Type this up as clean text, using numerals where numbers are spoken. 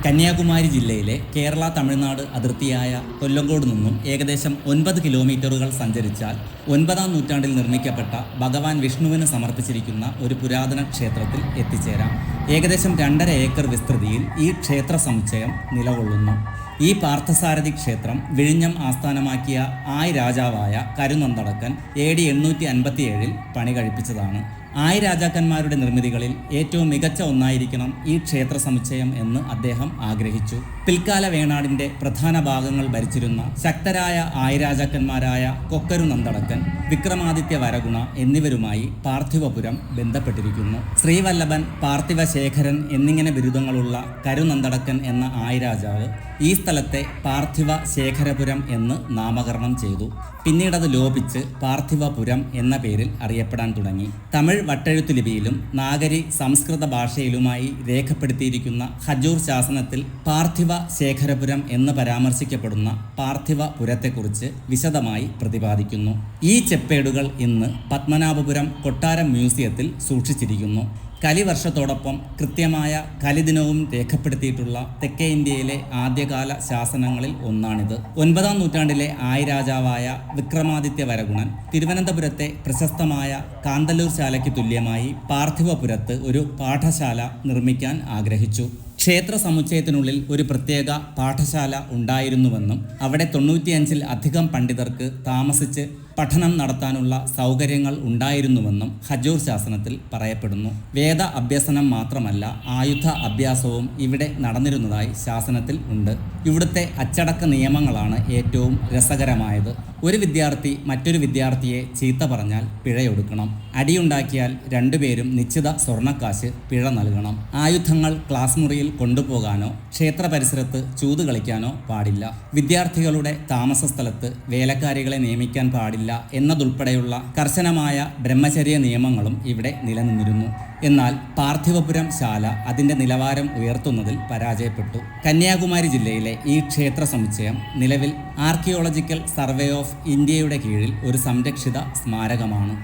കന്യാകുമാരി ജില്ലയിലെ കേരള തമിഴ്നാട് അതിർത്തിയായ കൊല്ലങ്കോട് നിന്നും ഏകദേശം 9 കിലോമീറ്ററുകൾ സഞ്ചരിച്ചാൽ 9-ാം നൂറ്റാണ്ടിൽ നിർമ്മിക്കപ്പെട്ട ഭഗവാൻ വിഷ്ണുവിന് സമർപ്പിച്ചിരിക്കുന്ന ഒരു പുരാതന ക്ഷേത്രത്തിൽ എത്തിച്ചേരാം. ഏകദേശം 2.5 ഏക്കർ വിസ്തൃതിയിൽ ഈ ക്ഷേത്ര സമുച്ചയം നിലകൊള്ളുന്നു. ഈ പാർത്ഥസാരഥി ക്ഷേത്രം വിഴിഞ്ഞം ആസ്ഥാനമാക്കിയ രാജാവായ കരുനന്തടക്കൻ AD 857 പണി കഴിപ്പിച്ചതാണ്. രാജാക്കന്മാരുടെ നിർമ്മിതികളിൽ ഏറ്റവും മികച്ച ഒന്നായിരിക്കണം ഈ ക്ഷേത്ര സമുച്ചയം എന്ന് അദ്ദേഹം ആഗ്രഹിച്ചു. പിൽക്കാല വേണാടിൻ്റെ പ്രധാന ഭാഗങ്ങൾ ഭരിച്ചിരുന്ന ശക്തരായ രാജാക്കന്മാരായ കൊക്കരു നന്തടക്കൻ, വിക്രമാദിത്യ വരഗുണ എന്നിവരുമായി പാർത്ഥിവപുരം ബന്ധപ്പെട്ടിരിക്കുന്നു. ശ്രീവല്ലഭൻ, പാർത്ഥിവശേഖരൻ എന്നിങ്ങനെ ബിരുദങ്ങളുള്ള കരുനന്തടക്കൻ എന്ന രാജാവ് ഈ സ്ഥലത്തെ പാർത്ഥിവ ശേഖരപുരം എന്ന് നാമകരണം ചെയ്തു. പിന്നീടത് ലോപിച്ച് പാർത്ഥിവപുരം എന്ന പേരിൽ അറിയപ്പെടാൻ തുടങ്ങി. തമിഴ് വട്ടെഴുത്ത് ലിപിയിലും നാഗരി സംസ്കൃത ഭാഷയിലുമായി രേഖപ്പെടുത്തിയിരിക്കുന്ന ഹജൂർ ശാസനത്തിൽ പാർത്ഥിവ ശേഖരപുരം എന്ന് പരാമർശിക്കപ്പെടുന്ന പാർത്ഥിവപുരത്തെക്കുറിച്ച് വിശദമായി പ്രതിപാദിക്കുന്നു. ഈ ചെപ്പേടുകൾ ഇന്ന് പത്മനാഭപുരം കൊട്ടാരം മ്യൂസിയത്തിൽ സൂക്ഷിച്ചിരിക്കുന്നു. കലിവർഷത്തോടൊപ്പം കൃത്യമായ കലിദിനവും രേഖപ്പെടുത്തിയിട്ടുള്ള തെക്കേ ഇന്ത്യയിലെ ആദ്യകാല ശാസനങ്ങളിൽ ഒന്നാണിത്. 9-ാം നൂറ്റാണ്ടിലെ രാജാവായ വിക്രമാദിത്യ വരഗുണൻ തിരുവനന്തപുരത്തെ പ്രശസ്തമായ കാന്തല്ലൂർ ശാലയ്ക്ക് തുല്യമായി പാർത്ഥിവപുരത്ത് ഒരു പാഠശാല നിർമ്മിക്കാൻ ആഗ്രഹിച്ചു. ക്ഷേത്ര സമുച്ചയത്തിനുള്ളിൽ ഒരു പ്രത്യേക പാഠശാല ഉണ്ടായിരുന്നുവെന്നും അവിടെ 95-ൽ അധികം പണ്ഡിതർക്ക് താമസിച്ച് പഠനം നടത്താനുള്ള സൗകര്യങ്ങൾ ഉണ്ടായിരുന്നുവെന്നും ഹജൂർ ശാസനത്തിൽ പറയപ്പെടുന്നു. വേദ അഭ്യസനം മാത്രമല്ല, ആയുധ അഭ്യാസവും ഇവിടെ നടന്നിരുന്നതായി ശാസനത്തിൽ ഉണ്ട്. ഇവിടുത്തെ അച്ചടക്ക നിയമങ്ങളാണ് ഏറ്റവും രസകരമായത്. ഒരു വിദ്യാർത്ഥി മറ്റൊരു വിദ്യാർത്ഥിയെ ചീത്ത പറഞ്ഞാൽ പിഴയൊടുക്കണം. അടിയുണ്ടാക്കിയാൽ രണ്ടുപേരും നിശ്ചിത സ്വർണ്ണക്കാശ് പിഴ നൽകണം. ആയുധങ്ങൾ ക്ലാസ് മുറിയിൽ കൊണ്ടുപോകാനോ ക്ഷേത്ര പരിസരത്ത് ചൂത് കളിക്കാനോ പാടില്ല. വിദ്യാർത്ഥികളുടെ താമസ സ്ഥലത്ത് വേലക്കാരികളെ നിയമിക്കാൻ പാടില്ല എന്നതുൾപ്പെടെയുള്ള കർശനമായ ബ്രഹ്മചര്യ നിയമങ്ങളും ഇവിടെ നിലനിന്നിരുന്നു. എന്നാൽ പാർത്ഥിവപുരം ശാല അതിൻ്റെ നിലവാരം ഉയർത്തുന്നതിൽ പരാജയപ്പെട്ടു. കന്യാകുമാരി ജില്ലയിലെ ഈ ക്ഷേത്ര സമുച്ചയം നിലവിൽ ആർക്കിയോളജിക്കൽ സർവേ ഓഫ് ഇന്ത്യയുടെ കീഴിൽ ഒരു സംരക്ഷിത സ്മാരകമാണ്.